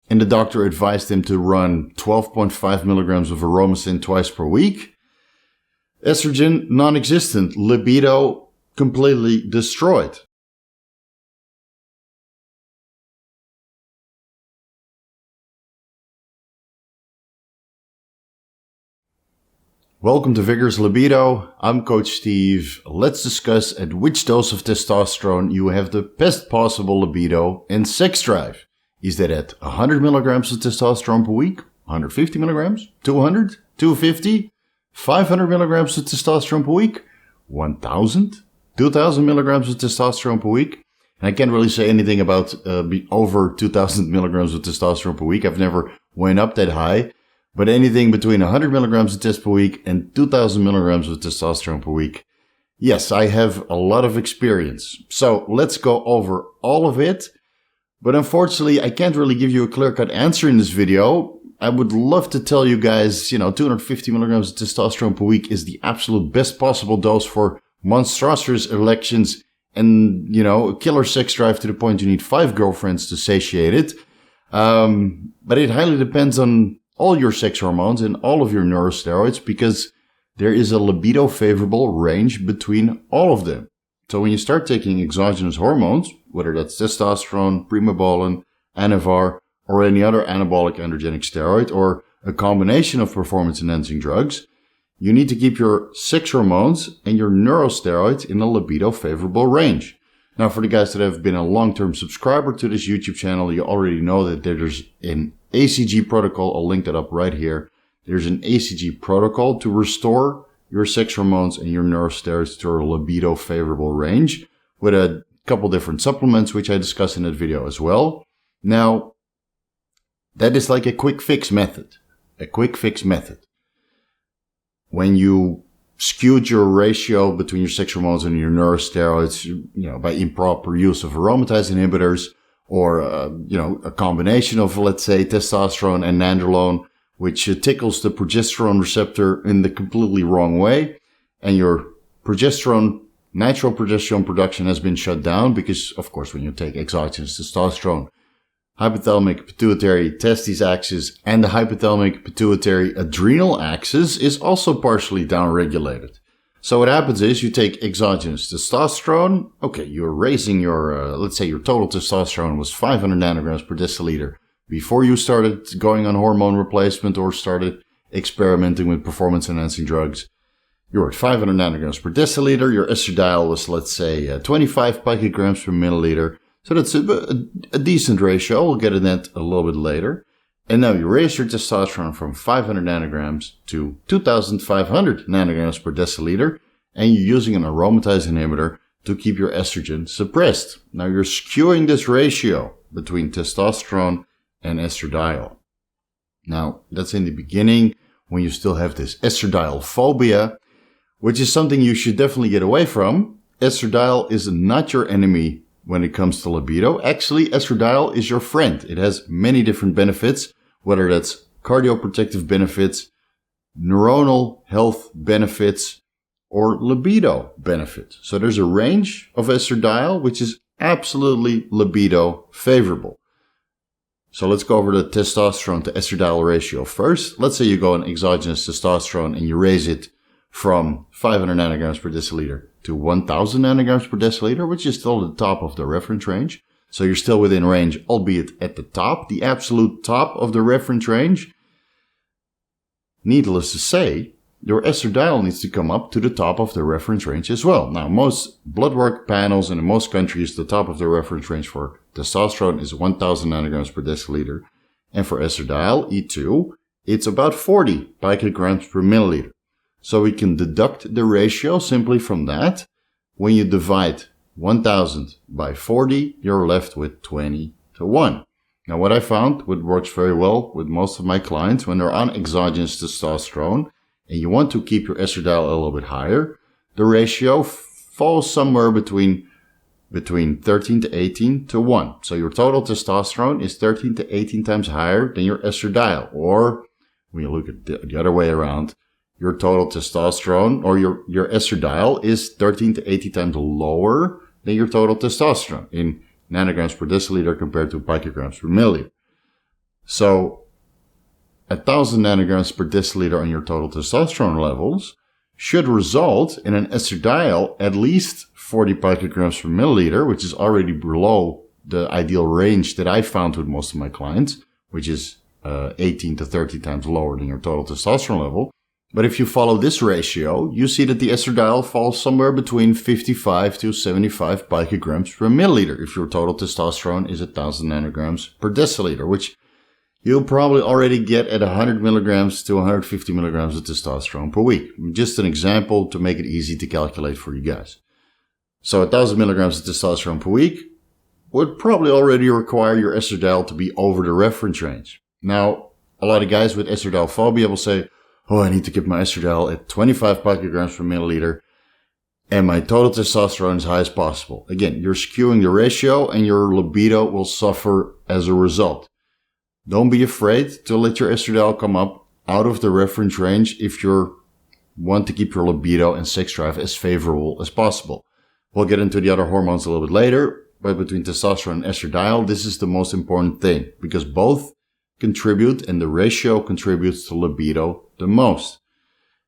and the doctor advised him to run 12.5 milligrams of aromasin twice per week. Estrogen non-existent, libido completely destroyed. Welcome to Vigorous Libido. I'm Coach Steve. Let's discuss at which dose of testosterone you have the best possible libido and sex drive. Is that at 100 milligrams of testosterone per week, 150 milligrams, 200, 250, 500 milligrams of testosterone per week, 1000, 2000 milligrams of testosterone per week? And I can't really say anything about over 2000 milligrams of testosterone per week. I've never went up that high. But anything between 100 milligrams of test per week and 2000 milligrams of testosterone per week. Yes, I have a lot of experience. So let's go over all of it. But unfortunately, I can't really give you a clear-cut answer in this video. I would love to tell you guys, 250 milligrams of testosterone per week is the absolute best possible dose for monstrous erections and, a killer sex drive to the point you need 5 girlfriends to satiate it. But it highly depends on all your sex hormones and all of your neurosteroids because there is a libido favorable range between all of them. So when you start taking exogenous hormones, whether that's testosterone, Pregnenolone, Anavar, or any other anabolic androgenic steroid, or a combination of performance-enhancing drugs, you need to keep your sex hormones and your neurosteroids in a libido favorable range. Now, for the guys that have been a long-term subscriber to this YouTube channel, you already know that there's an ACG protocol. I'll link that up right here. There's an ACG protocol to restore your sex hormones and your neurosteroids to a libido favorable range with a couple different supplements, which I discussed in that video as well. Now, that is like a quick fix method. A quick fix method. When you skewed your ratio between your sex hormones and your neurosteroids, by improper use of aromatase inhibitors, or, a combination of, let's say, testosterone and nandrolone, which tickles the progesterone receptor in the completely wrong way. And your natural progesterone production has been shut down because, of course, when you take exogenous testosterone, hypothalamic pituitary testes axis and the hypothalamic pituitary adrenal axis is also partially downregulated. So what happens is you take exogenous testosterone. Okay, you're raising your, let's say your total testosterone was 500 nanograms per deciliter before you started going on hormone replacement or started experimenting with performance-enhancing drugs. You're at 500 nanograms per deciliter. Your estradiol was, let's say, 25 picograms per milliliter. So that's a decent ratio. We'll get into that a little bit later. And now you raise your testosterone from 500 nanograms to 2,500 nanograms per deciliter, and you're using an aromatase inhibitor to keep your estrogen suppressed. Now you're skewing this ratio between testosterone and estradiol. Now, that's in the beginning when you still have this estradiol phobia, which is something you should definitely get away from. Estradiol is not your enemy when it comes to libido. Actually, estradiol is your friend. It has many different benefits, whether that's cardioprotective benefits, neuronal health benefits, or libido benefits. So there's a range of estradiol, which is absolutely libido favorable. So let's go over the testosterone to estradiol ratio first. Let's say you go on exogenous testosterone and you raise it from 500 nanograms per deciliter to 1000 nanograms per deciliter, which is still the top of the reference range. So you're still within range, albeit at the top, the absolute top of the reference range. Needless to say, your estradiol needs to come up to the top of the reference range as well. Now, most blood work panels and in most countries, the top of the reference range for testosterone is 1000 nanograms per deciliter. And for estradiol, E2, it's about 40 picograms per milliliter. So we can deduct the ratio simply from that. When you divide 1000 by 40, you're left with 20 to 1. Now, what I found, what works very well with most of my clients when they're on exogenous testosterone and you want to keep your estradiol a little bit higher, the ratio falls somewhere between 13 to 18 to 1. So your total testosterone is 13 to 18 times higher than your estradiol. Or when you look at the other way around, your total testosterone or your estradiol is 13 to 80 times lower than your total testosterone in nanograms per deciliter compared to picograms per milliliter. So 1,000 nanograms per deciliter on your total testosterone levels should result in an estradiol at least 40 picograms per milliliter, which is already below the ideal range that I found with most of my clients, which is 18 to 30 times lower than your total testosterone level. But if you follow this ratio, you see that the estradiol falls somewhere between 55 to 75 picograms per milliliter if your total testosterone is 1,000 nanograms per deciliter, which you'll probably already get at 100 milligrams to 150 milligrams of testosterone per week. Just an example to make it easy to calculate for you guys. So 1,000 milligrams of testosterone per week would probably already require your estradiol to be over the reference range. Now, a lot of guys with estradiol phobia will say, oh, I need to keep my estradiol at 25 picograms per milliliter and my total testosterone as high as possible. Again, you're skewing the ratio and your libido will suffer as a result. Don't be afraid to let your estradiol come up out of the reference range if you want to keep your libido and sex drive as favorable as possible. We'll get into the other hormones a little bit later, but between testosterone and estradiol, this is the most important thing because both contribute and the ratio contributes to libido the most.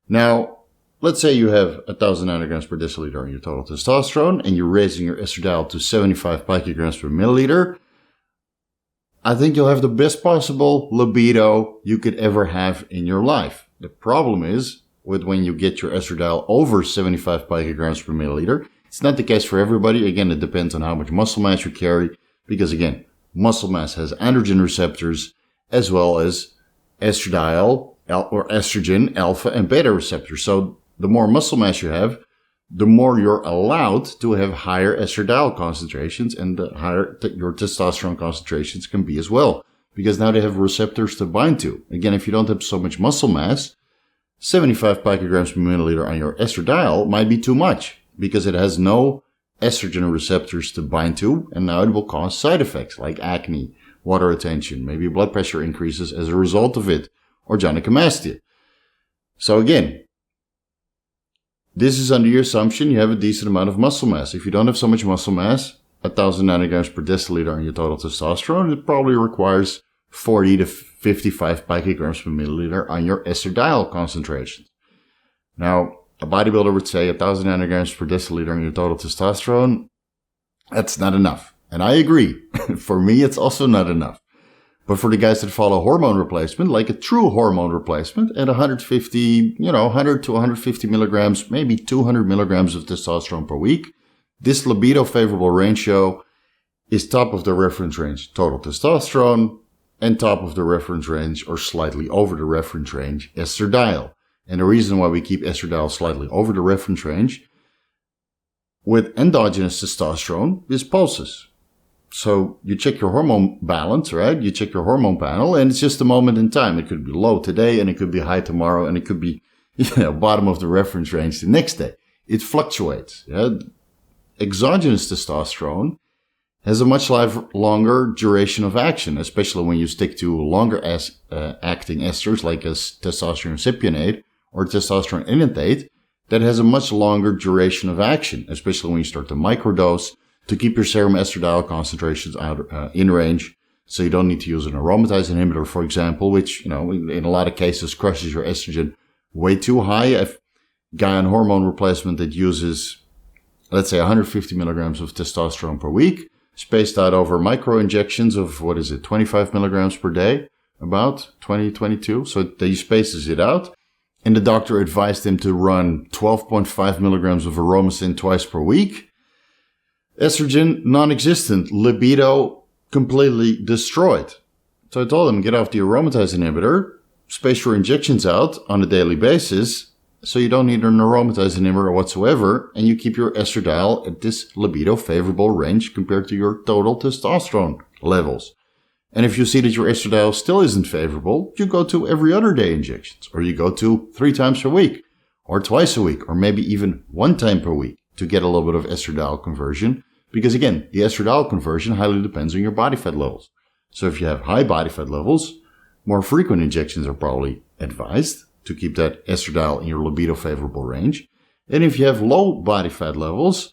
Now, let's say you have 1,000 nanograms per deciliter on your total testosterone and you're raising your estradiol to 75 picograms per milliliter. I think you'll have the best possible libido you could ever have in your life. The problem is with when you get your estradiol over 75 picograms per milliliter. It's not the case for everybody. Again, it depends on how much muscle mass you carry because again, muscle mass has androgen receptors as well as estradiol or estrogen, alpha and beta receptors. So the more muscle mass you have, the more you're allowed to have higher estradiol concentrations and the higher your testosterone concentrations can be as well. Because now they have receptors to bind to. Again, if you don't have so much muscle mass, 75 picograms per milliliter on your estradiol might be too much because it has no estrogen receptors to bind to, and now it will cause side effects like acne, water retention, maybe blood pressure increases as a result of it, or gynecomastia. So again, this is under your assumption you have a decent amount of muscle mass. If you don't have so much muscle mass, 1,000 nanograms per deciliter on your total testosterone, it probably requires 40 to 55 picograms per milliliter on your estradiol concentrations. Now, a bodybuilder would say 1,000 nanograms per deciliter on your total testosterone, that's not enough. And I agree. For me, it's also not enough. But for the guys that follow hormone replacement, like a true hormone replacement at 100 to 150 milligrams, maybe 200 milligrams of testosterone per week, this libido favorable ratio is top of the reference range total testosterone and top of the reference range or slightly over the reference range estradiol. And the reason why we keep estradiol slightly over the reference range with endogenous testosterone is pulses. So you check your hormone balance, right? You check your hormone panel and it's just a moment in time. It could be low today and it could be high tomorrow and it could be, bottom of the reference range the next day. It fluctuates. Yeah? Exogenous testosterone has a much longer duration of action, especially when you stick to longer acting esters like a testosterone cypionate or testosterone enanthate that has a much longer duration of action, especially when you start to microdose to keep your serum estradiol concentrations out in range. So you don't need to use an aromatase inhibitor, for example, which, in a lot of cases crushes your estrogen way too high. A guy on hormone replacement that uses, let's say, 150 milligrams of testosterone per week, spaced out over micro injections of, 25 milligrams per day, about 22. So he spaces it out. And the doctor advised him to run 12.5 milligrams of aromasin twice per week. Estrogen, non-existent. Libido, completely destroyed. So I told him, get off the aromatase inhibitor, space your injections out on a daily basis, so you don't need an aromatase inhibitor whatsoever, and you keep your estradiol at this libido favorable range compared to your total testosterone levels. And if you see that your estradiol still isn't favorable, you go to every other day injections, or you go to 3 times per week, or twice a week, or maybe even 1 time per week to get a little bit of estradiol conversion. Because again, the estradiol conversion highly depends on your body fat levels. So if you have high body fat levels, more frequent injections are probably advised to keep that estradiol in your libido favorable range. And if you have low body fat levels,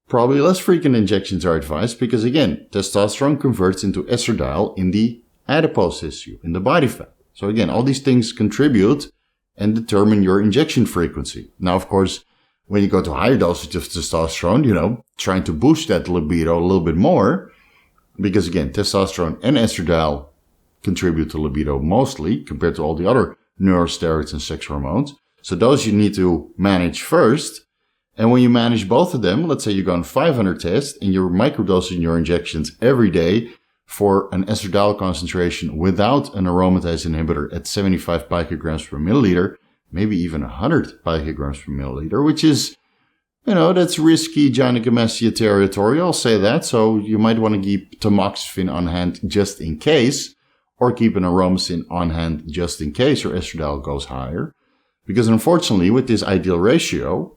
probably less frequent injections are advised because again, testosterone converts into estradiol in the adipose tissue, in the body fat. So again, all these things contribute and determine your injection frequency. Now, of course, when you go to higher dosage of testosterone, trying to boost that libido a little bit more, because again, testosterone and estradiol contribute to libido mostly compared to all the other neurosteroids and sex hormones. So those you need to manage first. And when you manage both of them, let's say you go on 500 test and you're microdosing your injections every day for an estradiol concentration without an aromatase inhibitor at 75 picograms per milliliter, maybe even 100 picograms per milliliter, which is, that's risky gynecomastia territory. I'll say that. So you might want to keep tamoxifen on hand just in case, or keep an aromasin on hand just in case your estradiol goes higher. Because unfortunately, with this ideal ratio,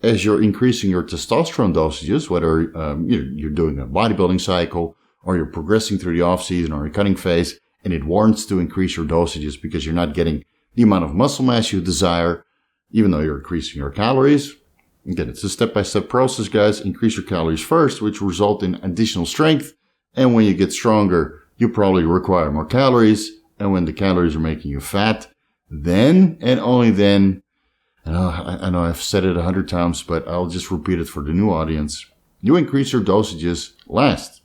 as you're increasing your testosterone dosages, whether you're doing a bodybuilding cycle, or you're progressing through the off-season or a cutting phase, and it warrants to increase your dosages because you're not getting the amount of muscle mass you desire, even though you're increasing your calories. Again, it's a step-by-step process, guys. Increase your calories first, which result in additional strength. And when you get stronger, you probably require more calories. And when the calories are making you fat, then and only then, I know I've said it 100 times, but I'll just repeat it for the new audience. You increase your dosages last.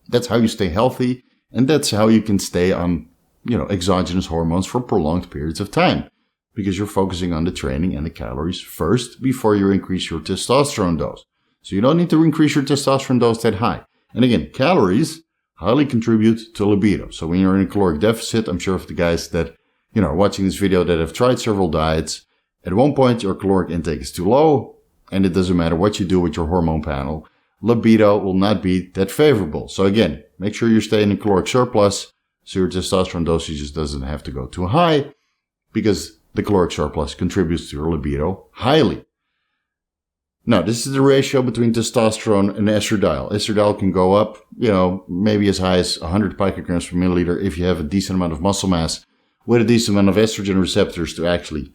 That's how you stay healthy, and that's how you can stay on, exogenous hormones for prolonged periods of time, because you're focusing on the training and the calories first before you increase your testosterone dose. So you don't need to increase your testosterone dose that high. And again, calories highly contribute to libido. So when you're in a caloric deficit, I'm sure of the guys that, are watching this video that have tried several diets, at one point your caloric intake is too low, and it doesn't matter what you do with your hormone panel, libido will not be that favorable. So again, make sure you stay in a caloric surplus so your testosterone dosage just doesn't have to go too high, because the caloric surplus contributes to your libido highly. Now, this is the ratio between testosterone and estradiol. Estradiol can go up, maybe as high as 100 picograms per milliliter if you have a decent amount of muscle mass with a decent amount of estrogen receptors to actually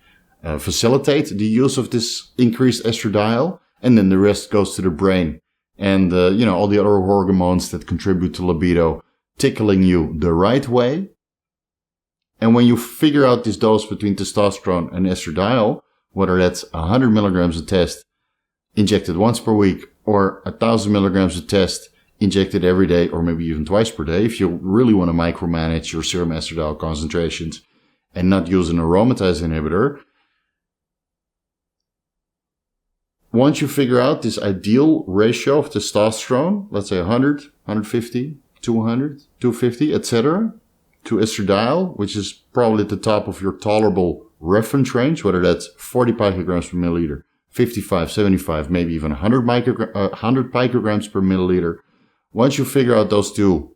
facilitate the use of this increased estradiol. And then the rest goes to the brain and, all the other hormones that contribute to libido, tickling you the right way. And when you figure out this dose between testosterone and estradiol, whether that's 100 milligrams a test injected once per week or 1,000 milligrams a test injected every day or maybe even twice per day, if you really want to micromanage your serum estradiol concentrations and not use an aromatase inhibitor, once you figure out this ideal ratio of testosterone, let's say 100, 150, 200, 250, etc., to estradiol, which is probably at the top of your tolerable reference range, whether that's 40 picograms per milliliter, 55, 75, maybe even 100 picograms per milliliter. Once you figure out those two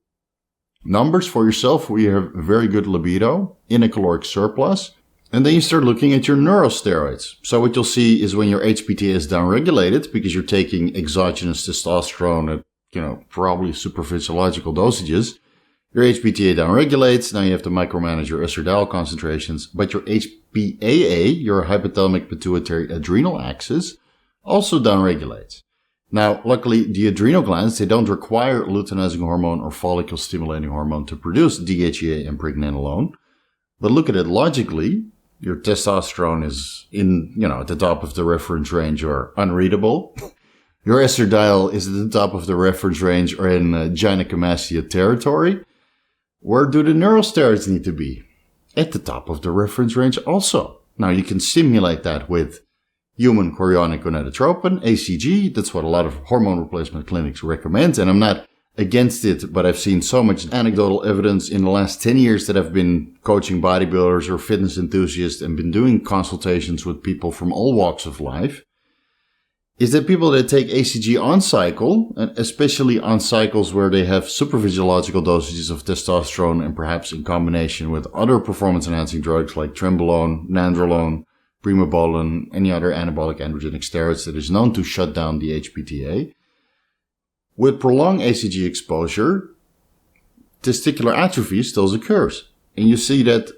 numbers for yourself, where you have very good libido in a caloric surplus, and then you start looking at your neurosteroids. So what you'll see is when your HPTA is downregulated, because you're taking exogenous testosterone at, probably superphysiological dosages, your HPTA downregulates. Now you have to micromanage your estradiol concentrations, but your HPAA, your hypothalamic pituitary adrenal axis, also downregulates. Now, luckily, the adrenal glands, they don't require luteinizing hormone or follicle stimulating hormone to produce DHEA and Pregnenolone. But look at it logically. Your testosterone is at the top of the reference range or unreadable. Your estradiol is at the top of the reference range or in gynecomastia territory. Where do the neurosteroids need to be? At the top of the reference range also. Now you can stimulate that with human chorionic gonadotropin, ACG. That's what a lot of hormone replacement clinics recommend. And I'm not against it, but I've seen so much anecdotal evidence in the last 10 years that I've been coaching bodybuilders or fitness enthusiasts and been doing consultations with people from all walks of life, is that people that take ACG on cycle, and especially on cycles where they have supraphysiological dosages of testosterone and perhaps in combination with other performance-enhancing drugs like trenbolone, nandrolone, primobolan, any other anabolic androgenic steroids that is known to shut down the HPTA, with prolonged ACG exposure, testicular atrophy still occurs. And you see that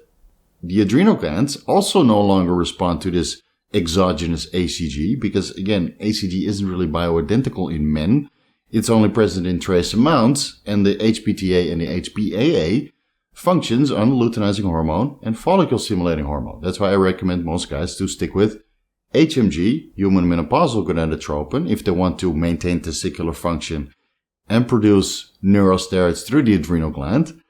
the adrenal glands also no longer respond to this exogenous ACG because, again, ACG isn't really bioidentical in men. It's only present in trace amounts, and the HPTA and the HPAA functions on luteinizing hormone and follicle stimulating hormone. That's why I recommend most guys to stick with HMG, human menopausal gonadotropin, if they want to maintain testicular function and produce neurosteroids through the adrenal gland.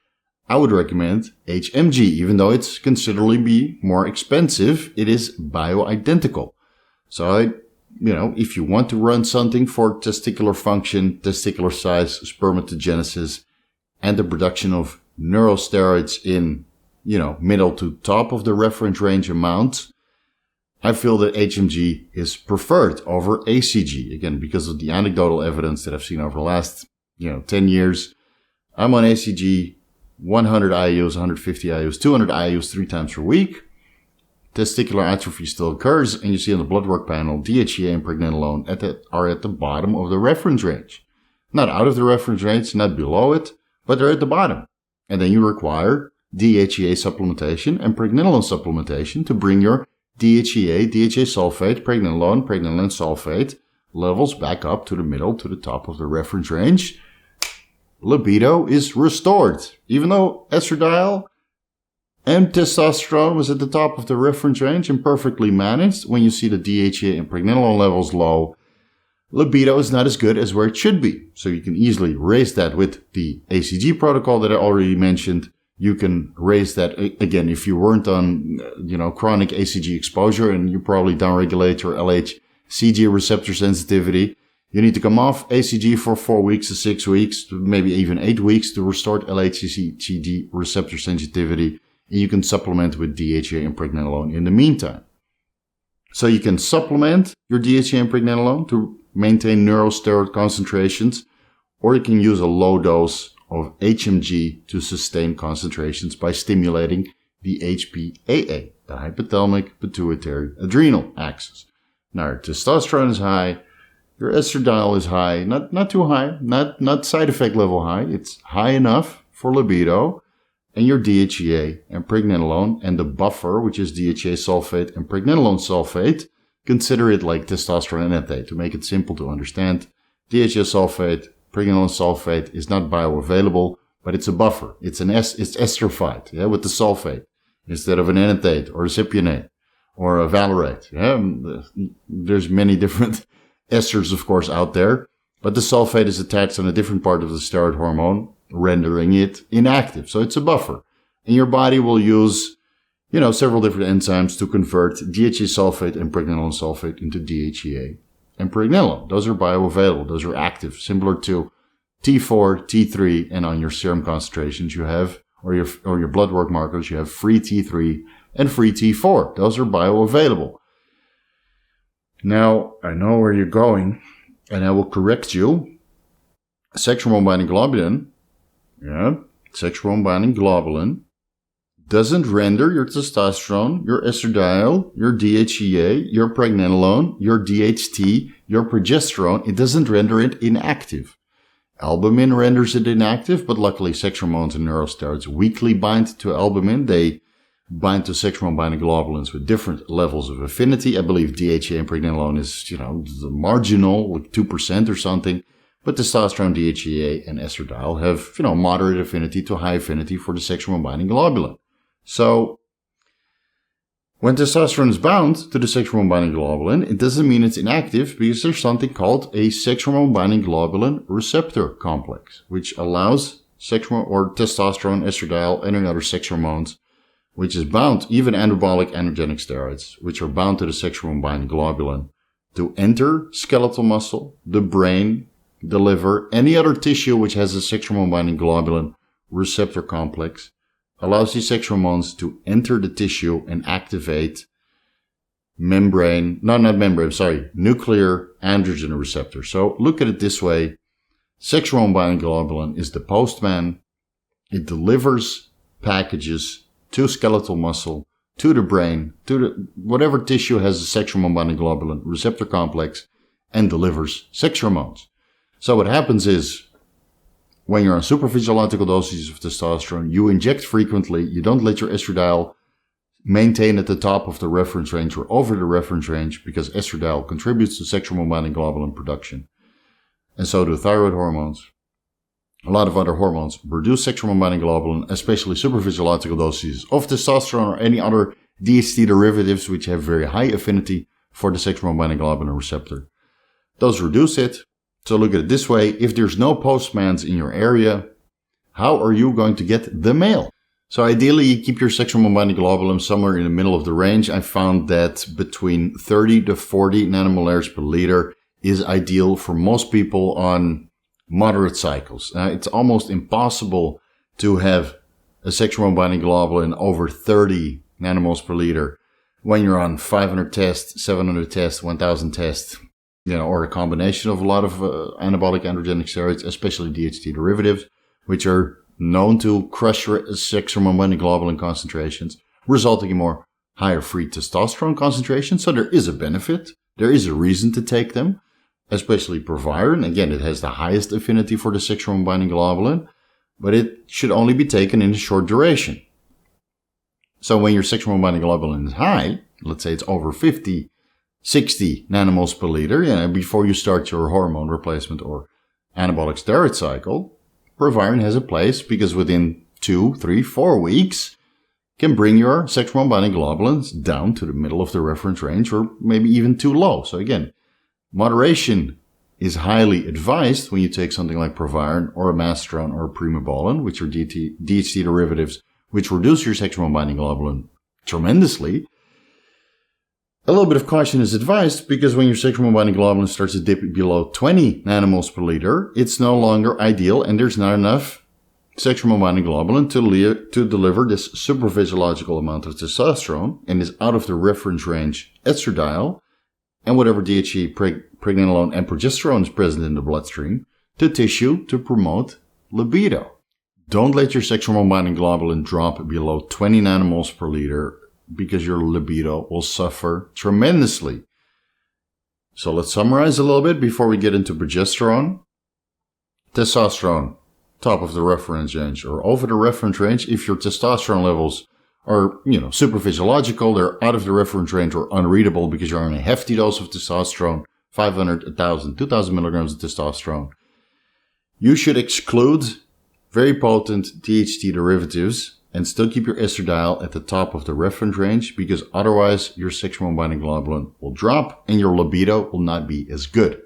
I would recommend HMG, even though it's considerably more expensive, it is bioidentical. So if you want to run something for testicular function, testicular size, spermatogenesis, and the production of neurosteroids in, middle to top of the reference range amount, I feel that HMG is preferred over ACG. Again, because of the anecdotal evidence that I've seen over the last, 10 years. I'm on ACG, 100 IUs, 150 IUs, 200 IUs 3 times per week. Testicular atrophy still occurs, and you see on the blood work panel, DHEA and Pregnenolone are at the bottom of the reference range. Not out of the reference range, not below it, but they're at the bottom. And then you require DHEA supplementation and Pregnenolone supplementation to bring your DHEA, DHEA sulfate, Pregnenolone sulfate levels back up to the middle, to the top of the reference range. Libido is restored. Even though estradiol and testosterone was at the top of the reference range and perfectly managed, when you see the DHEA and Pregnenolone levels low, libido is not as good as where it should be. So you can easily raise that with the ACG protocol that I already mentioned. You can raise that again if you weren't on, chronic ACG exposure and you probably downregulate your LHCG receptor sensitivity. You need to come off ACG for 4 weeks to 6 weeks, maybe even 8 weeks to restore LHCG receptor sensitivity. And you can supplement with DHEA and Pregnenolone in the meantime. So you can supplement your DHEA and Pregnenolone to maintain neurosteroid concentrations, or you can use a low dose of HMG to sustain concentrations by stimulating the HPAA, the hypothalamic pituitary adrenal axis. Now, your testosterone is high, your estradiol is high, not too high, not side effect level high. It's high enough for libido, and your DHEA and Pregnenolone and the buffer, which is DHEA sulfate and Pregnenolone sulfate, consider it like testosterone enanthate. To make it simple to understand, DHEA sulfate, Pregnenolone sulfate is not bioavailable, but it's a buffer. It's esterified, with the sulfate instead of an enanthate or a cypionate or a valerate. There's many different esters, of course, out there, but the sulfate is attached on a different part of the steroid hormone, rendering it inactive. So it's a buffer. And your body will use, several different enzymes to convert DHEA sulfate and Pregnenolone sulfate into DHEA and Pregnenolone. Those are bioavailable. Those are active, similar to T4, T3, and on your serum concentrations you have, or your blood work markers, you have free T3 and free T4. Those are bioavailable. Now, I know where you're going, and I will correct you. Sexual hormone-binding globulin, sexual hormone-binding globulin doesn't render your testosterone, your estradiol, your DHEA, your Pregnenolone, your DHT, your progesterone. It doesn't render it inactive. Albumin renders it inactive, but luckily sex hormones and neurosteroids weakly bind to albumin. They bind to sexual hormone-binding globulins with different levels of affinity. I believe DHEA and Pregnenolone is, the marginal, like 2% or something. But testosterone, DHEA, and estradiol have, moderate affinity to high affinity for the sexual hormone-binding globulin. So, when testosterone is bound to the sexual hormone-binding globulin, it doesn't mean it's inactive, because there's something called a sexual hormone-binding globulin receptor complex, which allows sexual or testosterone, estradiol, and other sex hormones, which is bound, even anabolic androgenic steroids, which are bound to the sexual hormone-binding globulin, to enter skeletal muscle, the brain, the liver, any other tissue which has a sexual hormone-binding globulin receptor complex, allows these sex hormones to enter the tissue and activate nuclear androgen receptor. So look at it this way. Sexual hormone-binding globulin is the postman. It delivers packages to skeletal muscle, to the brain, to the whatever tissue has a sexual hormone-binding globulin receptor complex, and delivers sex hormones. So what happens is, when you're on supraphysiological dosages of testosterone, you inject frequently, you don't let your estradiol maintain at the top of the reference range or over the reference range, because estradiol contributes to sexual hormone-binding globulin production. And so do thyroid hormones. a lot of other hormones produce sexual hormone-binding globulin, especially supraphysiological doses of testosterone or any other DHT derivatives which have very high affinity for the sexual hormone-binding globulin receptor. Those reduce it. So look at it this way. If there's no postmans in your area, how are you going to get the mail? So ideally, you keep your sexual hormone-binding globulin somewhere in the middle of the range. I found that between 30 to 40 nanomolares per liter is ideal for most people on moderate cycles. It's almost impossible to have a sexual hormone-binding globulin over 30 nanomoles per liter when you're on 500 tests, 700 tests, 1000 tests, or a combination of a lot of anabolic androgenic steroids, especially DHT derivatives, which are known to crush sexual hormone-binding globulin concentrations, resulting in more higher free testosterone concentrations. So there is a benefit. There is a reason to take them, especially Progesterone. Again, it has the highest affinity for the sexual hormone-binding globulin, but it should only be taken in a short duration. So when your sexual hormone-binding globulin is high, let's say it's over 50, 60 nanomoles per liter, before you start your hormone replacement or anabolic steroid cycle, Progesterone has a place because within 2, 3, 4 weeks can bring your sexual hormone-binding globulins down to the middle of the reference range or maybe even too low. So again, moderation is highly advised when you take something like Progesterone or a Masteron or a Primobolan, which are DHT derivatives, which reduce your sexual hormone-binding globulin tremendously. A little bit of caution is advised because when your sexual hormone-binding globulin starts to dip below 20 nanomoles per liter, it's no longer ideal and there's not enough sexual hormone-binding globulin to deliver this supraphysiological amount of testosterone and is out of the reference range estradiol and whatever DHEA, Pregnenolone, and Progesterone is present in the bloodstream to tissue to promote libido. Don't let your sexual hormone-binding globulin drop below 20 nanomoles per liter because your libido will suffer tremendously. So let's summarize a little bit before we get into progesterone. Testosterone, top of the reference range or over the reference range. If your testosterone levels are, super physiological, they're out of the reference range or unreadable because you're on a hefty dose of testosterone, 500, 1000, 2000 milligrams of testosterone. You should exclude very potent DHT derivatives and still keep your estradiol at the top of the reference range because otherwise your sexual hormone-binding globulin will drop and your libido will not be as good.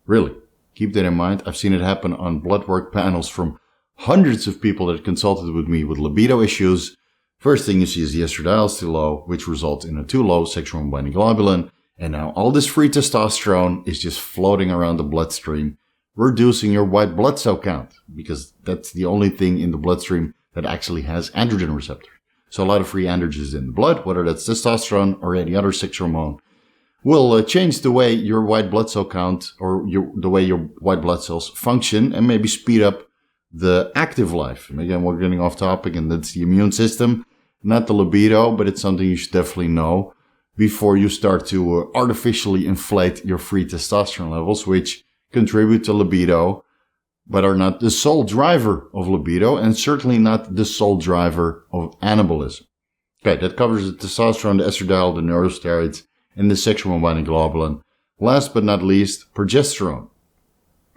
Really, keep that in mind. I've seen it happen on blood work panels from hundreds of people that consulted with me with libido issues. First thing you see is the estradiol is too low, which results in a too low sexual hormone-binding globulin. And now all this free testosterone is just floating around the bloodstream, reducing your white blood cell count because that's the only thing in the bloodstream that actually has androgen receptor. So a lot of free androgens in the blood, whether that's testosterone or any other sex hormone, will change the way your white blood cell count or the way your white blood cells function and maybe speed up the active life. And again, we're getting off topic and that's the immune system, not the libido, but it's something you should definitely know before you start to artificially inflate your free testosterone levels, which contribute to libido, but are not the sole driver of libido and certainly not the sole driver of anabolism. Okay, that covers the testosterone, the estradiol, the Neuro-Steroids, and the sexual hormone-binding globulin. Last but not least, progesterone.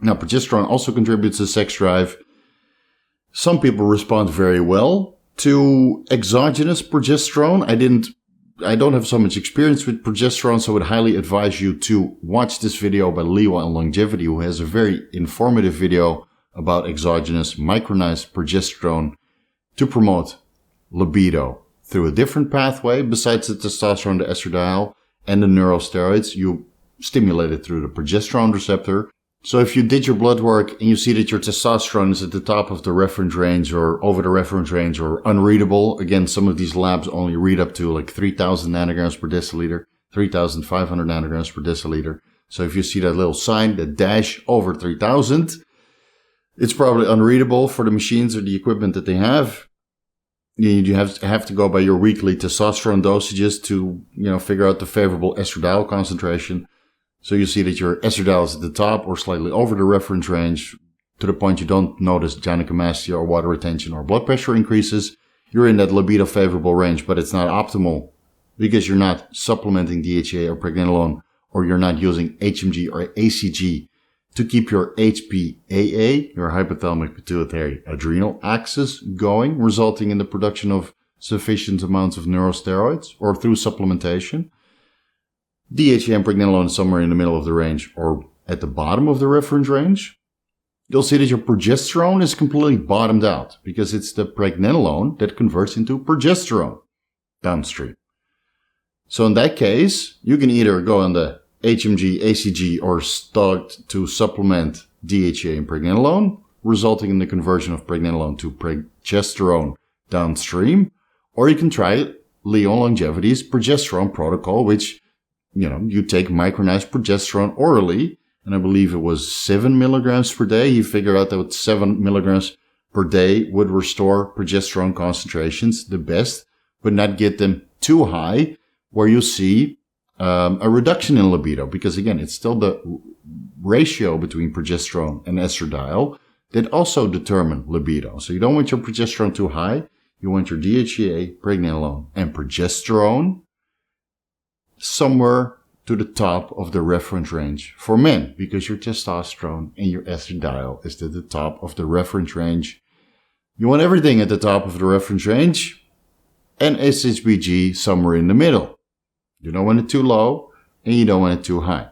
Now, progesterone also contributes to sex drive. Some people respond very well to exogenous progesterone. I don't have so much experience with progesterone, so I would highly advise you to watch this video by Leo on Longevity, who has a very informative video about exogenous micronized progesterone to promote libido through a different pathway. Besides the testosterone, the estradiol, and the Neuro-Steroids, you stimulate it through the progesterone receptor. So if you did your blood work and you see that your testosterone is at the top of the reference range or over the reference range or unreadable, again, some of these labs only read up to like 3,000 nanograms per deciliter, 3,500 nanograms per deciliter. So if you see that little sign, that dash over 3,000, it's probably unreadable for the machines or the equipment that they have. You have to go by your weekly testosterone dosages to, figure out the favorable estradiol concentration. So you see that your estradiol is at the top or slightly over the reference range to the point you don't notice gynecomastia or water retention or blood pressure increases. You're in that libido favorable range, but it's not optimal because you're not supplementing DHEA or Pregnenolone or you're not using HMG or ACG to keep your HPAA, your hypothalamic pituitary adrenal axis, going, resulting in the production of sufficient amounts of neurosteroids or through supplementation. DHEA and pregnenolone is somewhere in the middle of the range or at the bottom of the reference range. You'll see that your progesterone is completely bottomed out because it's the pregnenolone that converts into progesterone downstream. So in that case, you can either go on the HMG, ACG, or start to supplement DHEA and pregnenolone, resulting in the conversion of pregnenolone to progesterone downstream, or you can try Leon Longevity's progesterone protocol, which, you take micronized progesterone orally, and I believe it was 7 milligrams per day. He figured out that 7 milligrams per day would restore progesterone concentrations the best, but not get them too high, where you see a reduction in libido, because again, it's still the ratio between progesterone and estradiol that also determine libido. So you don't want your progesterone too high. You want your DHEA, pregnenolone, and progesterone somewhere to the top of the reference range for men, because your testosterone and your estradiol is at the top of the reference range. You want everything at the top of the reference range, and SHBG somewhere in the middle. You don't want it too low, and you don't want it too high.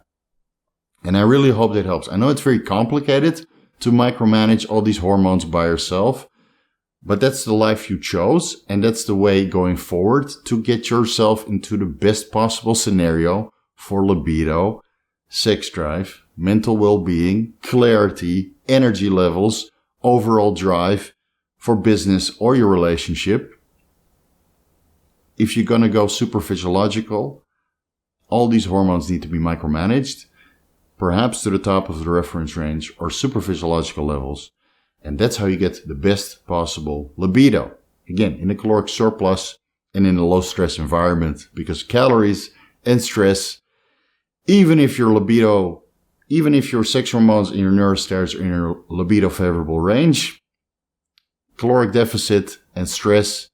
And I really hope that helps. I know it's very complicated to micromanage all these hormones by yourself, but that's the life you chose, and that's the way going forward to get yourself into the best possible scenario for libido, sex drive, mental well-being, clarity, energy levels, overall drive for business or your relationship. If you're going to go super physiological, all these hormones need to be micromanaged, perhaps to the top of the reference range or super physiological levels. And that's how you get the best possible libido. Again, in a caloric surplus and in a low stress environment, because calories and stress, even if your sex hormones and your neurosteroids are in your libido favorable range, caloric deficit and stress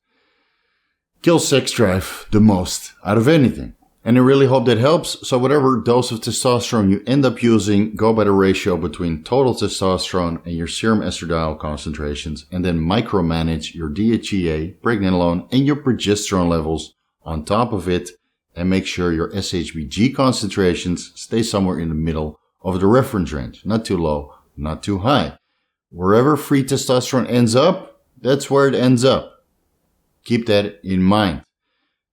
kills sex drive the most out of anything. And I really hope that helps. So whatever dose of testosterone you end up using, go by the ratio between total testosterone and your serum estradiol concentrations, and then micromanage your DHEA, pregnenolone, and your progesterone levels on top of it, and make sure your SHBG concentrations stay somewhere in the middle of the reference range. Not too low, not too high. Wherever free testosterone ends up, that's where it ends up. Keep that in mind.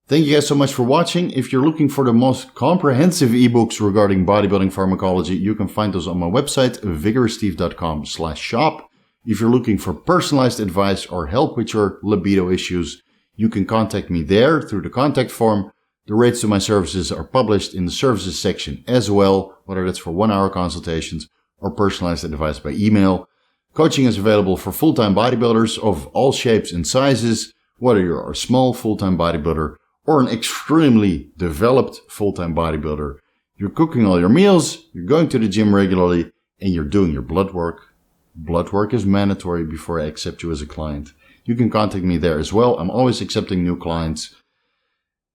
Thank you guys so much for watching. If you're looking for the most comprehensive ebooks regarding bodybuilding pharmacology, you can find those on my website, VigorousSteve.com/shop. If you're looking for personalized advice or help with your libido issues, you can contact me there through the contact form. The rates to my services are published in the services section as well, whether that's for 1-hour consultations or personalized advice by email. Coaching is available for full-time bodybuilders of all shapes and sizes, whether you're a small full-time bodybuilder or an extremely developed full-time bodybuilder. You're cooking all your meals, you're going to the gym regularly, and you're doing your blood work. Blood work is mandatory before I accept you as a client. You can contact me there as well. I'm always accepting new clients,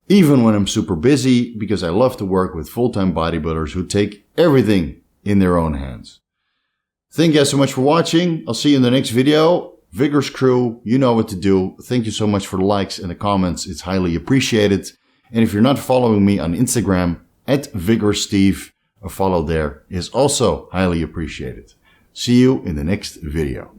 even when I'm super busy, because I love to work with full-time bodybuilders who take everything in their own hands. Thank you guys so much for watching. I'll see you in the next video. Vigorous crew, you know what to do. Thank you so much for the likes and the comments. It's highly appreciated. And if you're not following me on Instagram, @VigorousSteve, a follow there is also highly appreciated. See you in the next video.